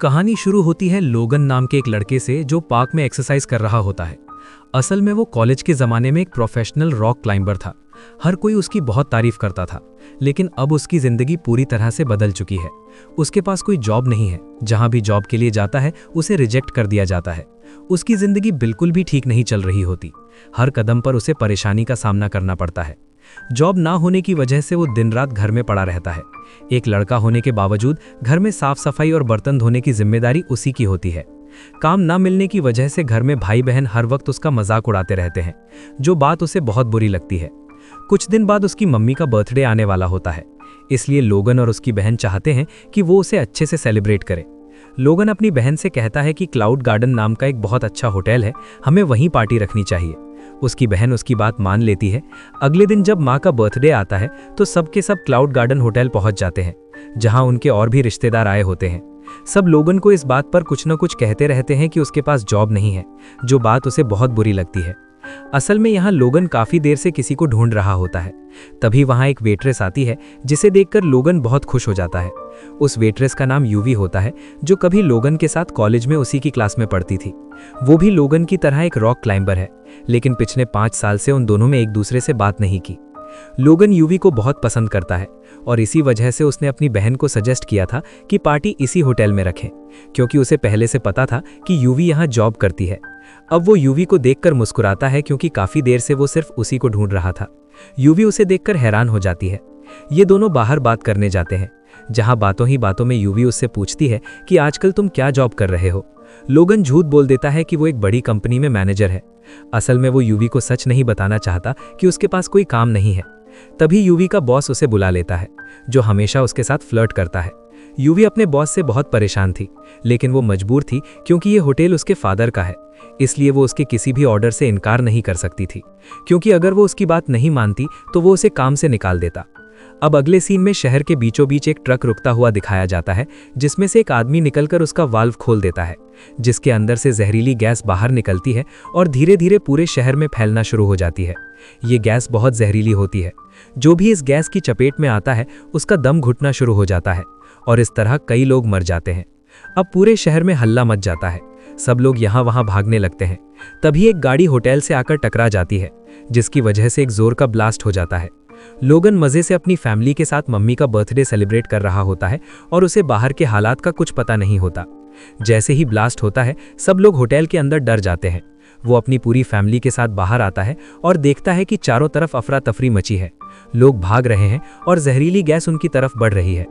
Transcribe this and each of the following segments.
कहानी शुरू होती है लोगन नाम के एक लड़के से जो पार्क में एक्सरसाइज कर रहा होता है। असल में वो कॉलेज के ज़माने में एक प्रोफेशनल रॉक क्लाइंबर था। हर कोई उसकी बहुत तारीफ करता था, लेकिन अब उसकी ज़िंदगी पूरी तरह से बदल चुकी है। उसके पास कोई जॉब नहीं है, जहाँ भी जॉब के लिए जाता है उसे रिजेक्ट कर दिया जाता है। उसकी ज़िंदगी बिल्कुल भी ठीक नहीं चल रही होती। हर कदम पर उसे परेशानी का सामना करना पड़ता है। जॉब ना होने की वजह से वो दिन रात घर में पड़ा रहता है। एक लड़का होने के बावजूद घर में साफ सफाई और बर्तन धोने की जिम्मेदारी उसी की होती है। काम ना मिलने की वजह से घर में भाई बहन हर वक्त उसका मजाक उड़ाते रहते हैं, जो बात उसे बहुत बुरी लगती है। कुछ दिन बाद उसकी मम्मी का बर्थडे आने वाला होता है, इसलिए लोगन और उसकी बहन चाहते हैं कि वो उसे अच्छे से सेलिब्रेट करे। लोगन अपनी बहन से कहता है कि क्लाउड गार्डन नाम का एक बहुत अच्छा होटल है, हमें वहीं पार्टी रखनी चाहिए। उसकी बहन उसकी बात मान लेती है। अगले दिन जब माँ का बर्थडे आता है तो सबके सब क्लाउड गार्डन होटल पहुंच जाते हैं, जहां उनके और भी रिश्तेदार आए होते हैं। सब लोगन को इस बात पर कुछ न कुछ कहते रहते हैं कि उसके पास जॉब नहीं है, जो बात उसे बहुत बुरी लगती है। असल में यहाँ लोगन काफी देर से किसी को ढूंढ रहा होता है। तभी वहाँ एक वेट्रेस आती है, जिसे देखकर लोगन बहुत खुश हो जाता है। उस वेट्रेस का नाम यूवी होता है, जो कभी लोगन के साथ कॉलेज में उसी की क्लास में पढ़ती थी। वो भी लोगन की तरह एक रॉक क्लाइंबर है, लेकिन पिछले 5 साल से उन दोनों में एक दूसरे से बात नहीं की। लोगन यूवी को बहुत पसंद करता है और इसी वजह से उसने अपनी बहन को सजेस्ट किया था कि पार्टी इसी होटल में रखें, क्योंकि उसे पहले से पता था कि यूवी यहाँ जॉब करती है। अब वो यूवी को देखकर मुस्कुराता है, क्योंकि काफी देर से वो सिर्फ उसी को ढूंढ रहा था। यूवी उसे देखकर हैरान हो जाती है। ये दोनों बाहर बात करने जाते हैं, जहां बातों ही बातों में यूवी उससे पूछती है कि आजकल तुम क्या जॉब कर रहे हो। लोगन झूठ बोल देता है कि वो एक बड़ी कंपनी में मैनेजर है। असल में वो यूवी को सच नहीं बताना चाहता कि उसके पास कोई काम नहीं है। तभी यूवी का बॉस उसे बुला लेता है, जो हमेशा उसके साथ फ्लर्ट करता है। यूवी अपने बॉस से बहुत परेशान थी, लेकिन वो मजबूर थी, क्योंकि ये होटल उसके फादर का है। इसलिए वो उसके किसी भी ऑर्डर से इनकार नहीं कर सकती थी, क्योंकि अगर वो उसकी बात नहीं मानती तो वो उसे काम से निकाल देता। अब अगले सीन में शहर के बीचों बीच एक ट्रक रुकता हुआ दिखाया जाता है, जिसमें से एक आदमी निकलकर उसका वाल्व खोल देता है, जिसके अंदर से जहरीली गैस बाहर निकलती है और धीरे धीरे पूरे शहर में फैलना शुरू हो जाती है। ये गैस बहुत जहरीली होती है। जो भी इस गैस की चपेट में आता है उसका दम घुटना शुरू हो जाता है और इस तरह कई लोग मर जाते हैं। अब पूरे शहर में हल्ला मच जाता है, सब लोग यहाँ वहाँ भागने लगते हैं। तभी एक गाड़ी होटल से आकर टकरा जाती है, जिसकी वजह से एक जोर का ब्लास्ट हो जाता है। लोगन मजे से अपनी फैमिली के साथ मम्मी का बर्थडे सेलिब्रेट कर रहा होता है और उसे बाहर के हालात का कुछ पता नहीं होता। जैसे ही ब्लास्ट होता है सब लोग होटल के अंदर डर जाते हैं। वो अपनी पूरी फैमिली के साथ बाहर आता है और देखता है कि चारों तरफ अफरा तफरी मची है। लोग भाग रहे हैं और जहरीली गैस उनकी तरफ बढ़ रही है।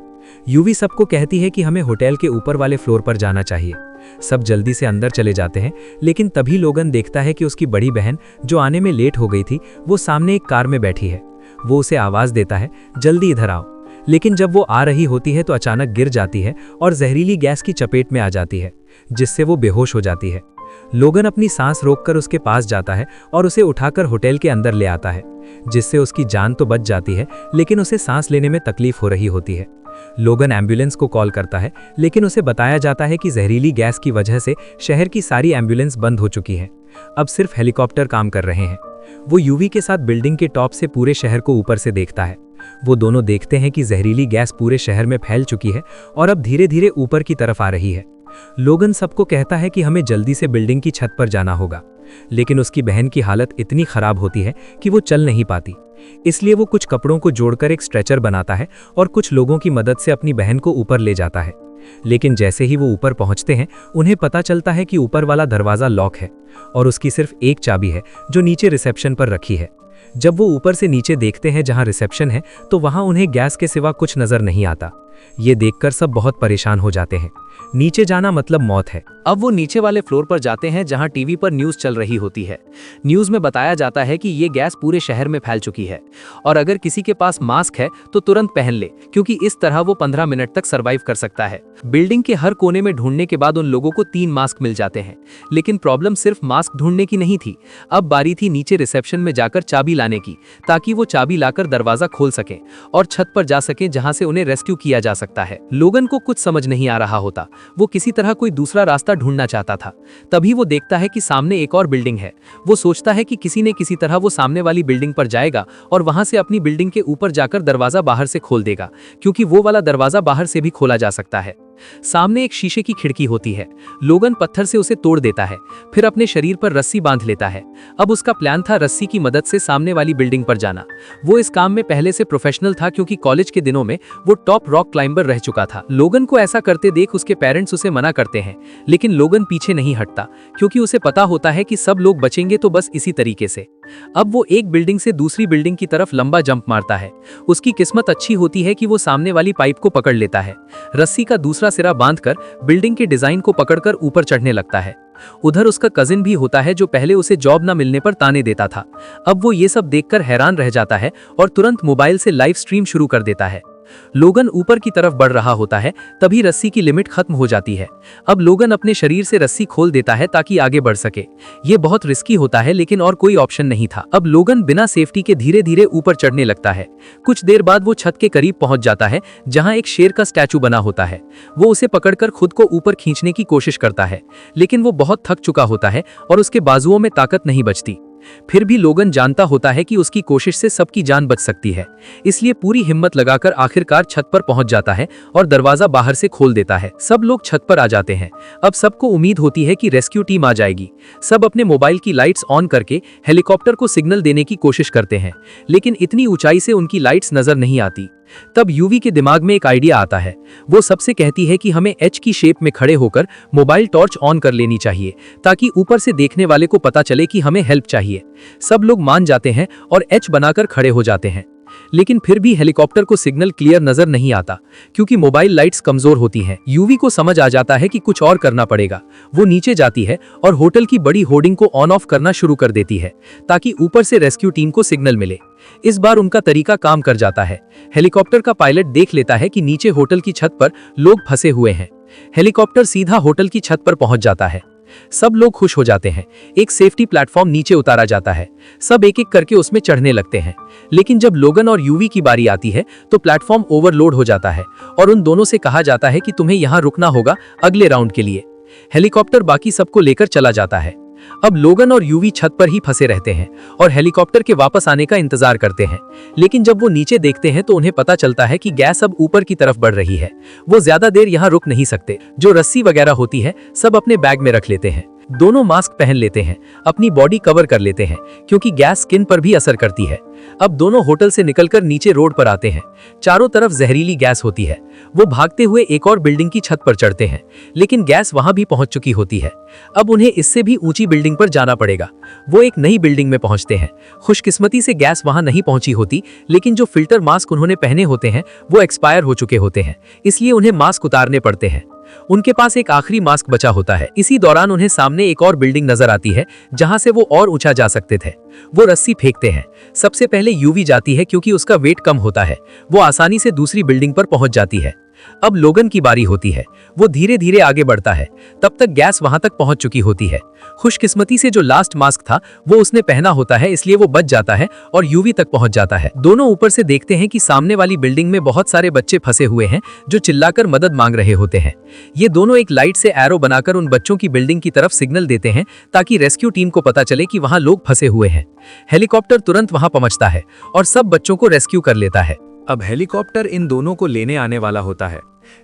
यूवी सबको कहती है कि हमें होटल के ऊपर वाले फ्लोर पर जाना चाहिए। सब जल्दी से अंदर चले जाते हैं, लेकिन तभी लोगन देखता है कि उसकी बड़ी बहन, जो आने में लेट हो गई थी, वो सामने एक कार में बैठी है। वो उसे आवाज देता है, जल्दी इधर आओ। लेकिन जब वो आ रही होती है तो अचानक गिर जाती है और जहरीली गैस की चपेट में आ जाती है, जिससे वो बेहोश हो जाती है। लोगन अपनी सांस रोककर उसके पास जाता है और उसे उठाकर होटल के अंदर ले आता है, जिससे उसकी जान तो बच जाती है, लेकिन उसे सांस लेने में तकलीफ हो रही होती है। लोगन एम्बुलेंस को कॉल करता है, लेकिन उसे बताया जाता है कि जहरीली गैस की वजह से शहर की सारी एम्बुलेंस बंद हो चुकी हैं। अब सिर्फ हेलीकॉप्टर काम कर रहे हैं। वो यूवी के साथ बिल्डिंग के टॉप से पूरे शहर को ऊपर से देखता है। वो दोनों देखते हैं कि जहरीली गैस पूरे शहर में फैल चुकी है और अब धीरे धीरे ऊपर की तरफ आ रही है। लोगन सबको कहता है कि हमें जल्दी से बिल्डिंग की छत पर जाना होगा, लेकिन उसकी बहन की हालत इतनी खराब होती है कि वो चल नहीं पाती। इसलिए वो कुछ कपड़ों को जोड़कर एक स्ट्रेचर बनाता है और कुछ लोगों की मदद से अपनी बहन को ऊपर ले जाता है। लेकिन जैसे ही वो ऊपर पहुंचते हैं, उन्हें पता चलता है कि ऊपर वाला दरवाजा लॉक है और उसकी सिर्फ एक चाबी है, जो नीचे रिसेप्शन पर रखी है। जब वो ऊपर से नीचे देखते हैं जहां रिसेप्शन है, तो वहां उन्हें गैस के सिवा कुछ नजर नहीं आता। ये देखकर सब बहुत परेशान हो जाते हैं। नीचे जाना मतलब मौत है। अब वो नीचे वाले फ्लोर पर जाते हैं, जहां टीवी पर न्यूज चल रही होती है। न्यूज में बताया जाता है कि ये गैस पूरे शहर में फैल चुकी है और अगर किसी के पास मास्क है तो तुरंत पहन ले, क्योंकि इस तरह वो 15 मिनट तक सरवाइव कर सकता है। बिल्डिंग के हर कोने में ढूंढने के बाद उन लोगों को 3 मास्क मिल जाते हैं, लेकिन प्रॉब्लम सिर्फ मास्क ढूंढने की नहीं थी। अब बारी थी नीचे रिसेप्शन में जाकर चाबी लाने की, ताकि वो चाबी लाकर दरवाजा खोल सकें और छत पर जा सकें, जहां से उन्हें रेस्क्यू किया जा सकता है। लोगन को कुछ समझ नहीं आ रहा होता। वो किसी तरह कोई दूसरा रास्ता ढूंढना चाहता था। तभी वो देखता है कि सामने एक और बिल्डिंग है। वो सोचता है कि किसी न किसी तरह वो सामने वाली बिल्डिंग पर जाएगा और वहां से अपनी बिल्डिंग के ऊपर जाकर दरवाजा बाहर से खोल देगा, क्योंकि वो वाला दरवाजा बाहर से भी खोला जा सकता है। सामने एक शीशे की खिड़की होती है। लोगन पत्थर से उसे तोड़ देता है, फिर अपने शरीर पर रस्सी बांध लेता है। अब उसका प्लान था रस्सी की मदद से सामने वाली बिल्डिंग पर जाना। वो इस काम में पहले से प्रोफेशनल था क्योंकि कॉलेज के दिनों में वो टॉप रॉक क्लाइंबर रह चुका था। लोगन को ऐसा करते देख उसके पेरेंट्स उसे मना करते हैं, लेकिन लोगन पीछे नहीं हटता क्योंकि उसे पता होता है कि सब लोग बचेंगे तो बस इसी तरीके से। अब वो एक बिल्डिंग से दूसरी बिल्डिंग की तरफ लंबा जंप मारता है। उसकी किस्मत अच्छी होती है कि वो सामने वाली पाइप को पकड़ लेता है। रस्सी का दूसरा सिरा बांधकर बिल्डिंग के डिजाइन को पकड़कर ऊपर चढ़ने लगता है। उधर उसका कजिन भी होता है जो पहले उसे जॉब न मिलने पर ताने देता था। अब वो ये सब देखकर हैरान रह जाता है और तुरंत मोबाइल से लाइव स्ट्रीम शुरू कर देता है। लोगन ऊपर की तरफ बढ़ रहा होता है, तभी रस्सी की लिमिट खत्म हो जाती है। अब लोगन अपने शरीर से रस्सी खोल देता है ताकि आगे बढ़ सके। ये बहुत रिस्की होता है लेकिन और कोई ऑप्शन नहीं था। अब लोगन बिना सेफ्टी के धीरे धीरे ऊपर चढ़ने लगता है। कुछ देर बाद वो छत के करीब पहुंच जाता है जहां एक शेर का स्टैचू बना होता है। वो उसे पकड़कर खुद को ऊपर खींचने की कोशिश करता है, लेकिन वो बहुत थक चुका होता है और उसके बाजुओं में ताकत नहीं बचती। फिर भी लोगन जानता होता है कि उसकी कोशिश से सबकी जान बच सकती है, इसलिए पूरी हिम्मत लगाकर आखिरकार छत पर पहुंच जाता है और दरवाजा बाहर से खोल देता है। सब लोग छत पर आ जाते हैं। अब सबको उम्मीद होती है कि रेस्क्यू टीम आ जाएगी। सब अपने मोबाइल की लाइट्स ऑन करके हेलीकॉप्टर को सिग्नल देने की कोशिश करते हैं, लेकिन इतनी ऊंचाई से उनकी लाइट्स नजर नहीं आती। तब यूवी के दिमाग में एक आइडिया आता है। वो सबसे कहती है कि हमें एच की शेप में खड़े होकर मोबाइल टॉर्च ऑन कर लेनी चाहिए ताकि ऊपर से देखने वाले को पता चले कि हमें हेल्प चाहिए। सब लोग मान जाते हैं और एच बनाकर खड़े हो जाते हैं, लेकिन फिर भी हेलीकॉप्टर को सिग्नल क्लियर नजर नहीं आता क्योंकि मोबाइल लाइट्स कमजोर होती हैं। यूवी को समझ आ जाता है कि कुछ और करना पड़ेगा। वो नीचे जाती है और होटल की बड़ी होर्डिंग को ऑन ऑफ करना शुरू कर देती है ताकि ऊपर से रेस्क्यू टीम को सिग्नल मिले। इस बार उनका तरीका काम कर जाता है। हेलीकॉप्टर का पायलट देख लेता है कि नीचे होटल की छत पर लोग फंसे हुए हैं। हेलीकॉप्टर सीधा होटल की छत पर पहुंच जाता है। सब लोग खुश हो जाते हैं। एक सेफ्टी प्लेटफॉर्म नीचे उतारा जाता है। सब एक एक करके उसमें चढ़ने लगते हैं, लेकिन जब लोगन और यूवी की बारी आती है तो प्लेटफॉर्म ओवरलोड हो जाता है और उन दोनों से कहा जाता है कि तुम्हें यहां रुकना होगा अगले राउंड के लिए। हेलीकॉप्टर बाकी सबको लेकर चला जाता है। अब लोगन और यूवी छत पर ही फंसे रहते हैं और हेलीकॉप्टर के वापस आने का इंतजार करते हैं, लेकिन जब वो नीचे देखते हैं तो उन्हें पता चलता है कि गैस अब ऊपर की तरफ बढ़ रही है। वो ज्यादा देर यहाँ रुक नहीं सकते। जो रस्सी वगैरह होती है सब अपने बैग में रख लेते हैं। दोनों मास्क पहन लेते हैं, अपनी बॉडी कवर कर लेते हैं क्योंकि गैस स्किन पर भी असर करती है। अब दोनों होटल से निकलकर नीचे रोड पर आते हैं। चारों तरफ जहरीली गैस होती है। वो भागते हुए एक और बिल्डिंग की छत पर चढ़ते हैं, लेकिन गैस वहां भी पहुंच चुकी होती है। अब उन्हें इससे भी ऊंची बिल्डिंग पर जाना पड़ेगा। वो एक नई बिल्डिंग में पहुंचते हैं। खुशकिस्मती से गैस वहां नहीं पहुंची होती, लेकिन जो फिल्टर मास्क उन्होंने पहने होते हैं वो एक्सपायर हो चुके होते हैं, इसलिए उन्हें मास्क उतारने पड़ते हैं। उनके पास एक आखिरी मास्क बचा होता है। इसी दौरान उन्हें सामने एक और बिल्डिंग नजर आती है जहां से वो और ऊंचा जा सकते थे। वो रस्सी फेंकते हैं। सबसे पहले यूवी जाती है क्योंकि उसका वेट कम होता है। वो आसानी से दूसरी बिल्डिंग पर पहुंच जाती है। अब लोगन की बारी होती है। वो धीरे धीरे आगे बढ़ता है। तब तक गैस वहां तक पहुंच चुकी होती है। खुशकिस्मती से जो लास्ट मास्क था वो उसने पहना होता है, इसलिए वो बच जाता है और यूवी तक पहुंच जाता है। दोनों ऊपर से देखते हैं कि सामने वाली बिल्डिंग में बहुत सारे बच्चे फंसे हुए हैं जो चिल्लाकर मदद मांग रहे होते हैं। ये दोनों एक लाइट से एरो बनाकर उन बच्चों की बिल्डिंग की तरफ सिग्नल देते हैं ताकि रेस्क्यू टीम को पता चले कि वहां लोग फंसे हुए हैं। हेलीकॉप्टर तुरंत वहां पहुंचता है और सब बच्चों को रेस्क्यू कर लेता है। अब हेलीकॉप्टर इन दोनों को लेने आने वाला होता है,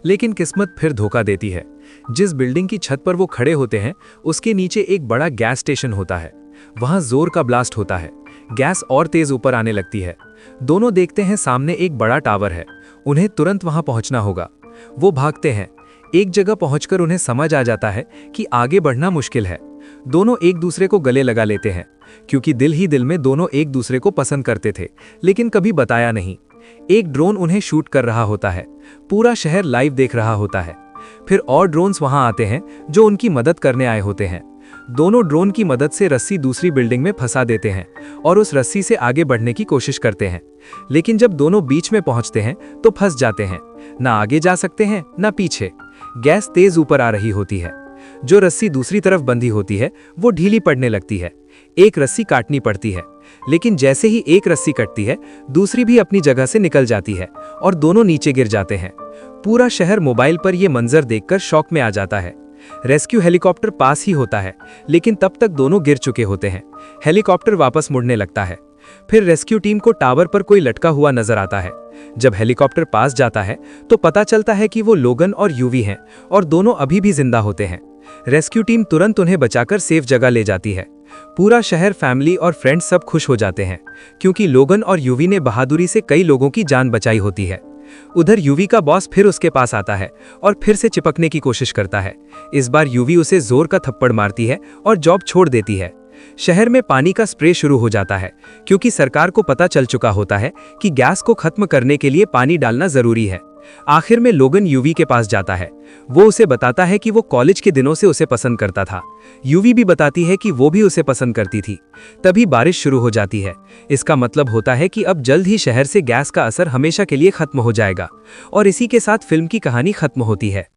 लेकिन किस्मत फिर धोखा देती है। जिस बिल्डिंग की छत पर वो खड़े होते हैं उसके नीचे एक बड़ा गैस स्टेशन होता है। वहां जोर का ब्लास्ट होता है। गैस और तेज ऊपर आने लगती है। दोनों देखते हैं सामने एक बड़ा टावर है। उन्हें तुरंत वहां पहुंचना होगा। वो भागते हैं। एक जगह पहुंचकर उन्हें समझ आ जाता है कि आगे बढ़ना मुश्किल है। दोनों एक दूसरे को गले लगा लेते हैं क्योंकि दिल ही दिल में दोनों एक दूसरे को पसंद करते थे, लेकिन कभी बताया नहीं। एक ड्रोन उन्हें शूट कर रहा होता है। पूरा शहर लाइव देख रहा होता है। फिर और ड्रोन्स वहां आते हैं जो उनकी मदद करने आए होते हैं। दोनों ड्रोन की मदद से रस्सी दूसरी बिल्डिंग में फंसा देते हैं और उस रस्सी से आगे बढ़ने की कोशिश करते हैं, लेकिन जब दोनों बीच में पहुंचते हैं तो फंस जाते हैं। ना आगे जा सकते हैं ना पीछे। गैस तेज ऊपर आ रही होती है। जो रस्सी दूसरी तरफ बंधी होती है वो ढीली पड़ने लगती है। एक रस्सी काटनी पड़ती है, लेकिन जैसे ही एक रस्सी कटती है दूसरी भी अपनी जगह से निकल जाती है और दोनों नीचे गिर जाते हैं। पूरा शहर मोबाइल पर यह मंजर देखकर शॉक में आ जाता है। रेस्क्यू हेलीकॉप्टर पास ही होता है, लेकिन तब तक दोनों गिर चुके होते हैं। हेलीकॉप्टर वापस मुड़ने लगता है। फिर रेस्क्यू टीम को टावर पर कोई लटका हुआ नजर आता है। जब हेलीकॉप्टर पास जाता है तो पता चलता है कि वो लोगन और यूवी हैं और दोनों अभी भी जिंदा होते हैं। रेस्क्यू टीम तुरंत उन्हें बचाकर सेफ जगह ले जाती है। पूरा शहर, फैमिली और फ्रेंड्स सब खुश हो जाते हैं क्योंकि लोगन और यूवी ने बहादुरी से कई लोगों की जान बचाई होती है। उधर यूवी का बॉस फिर उसके पास आता है और फिर से चिपकने की कोशिश करता है। इस बार यूवी उसे जोर का थप्पड़ मारती है और जॉब छोड़ देती है। शहर में पानी का स्प्रे शुरू हो जाता है क्योंकि सरकार को पता चल चुका होता है कि गैस को खत्म करने के लिए पानी डालना जरूरी है। आखिर में लोगन यूवी के पास जाता है। वो उसे बताता है कि वो कॉलेज के दिनों से उसे पसंद करता था। यूवी भी बताती है कि वो भी उसे पसंद करती थी। तभी बारिश शुरू हो जाती है। इसका मतलब होता है कि अब जल्द ही शहर से गैस का असर हमेशा के लिए खत्म हो जाएगा। और इसी के साथ फिल्म की कहानी खत्म होती है।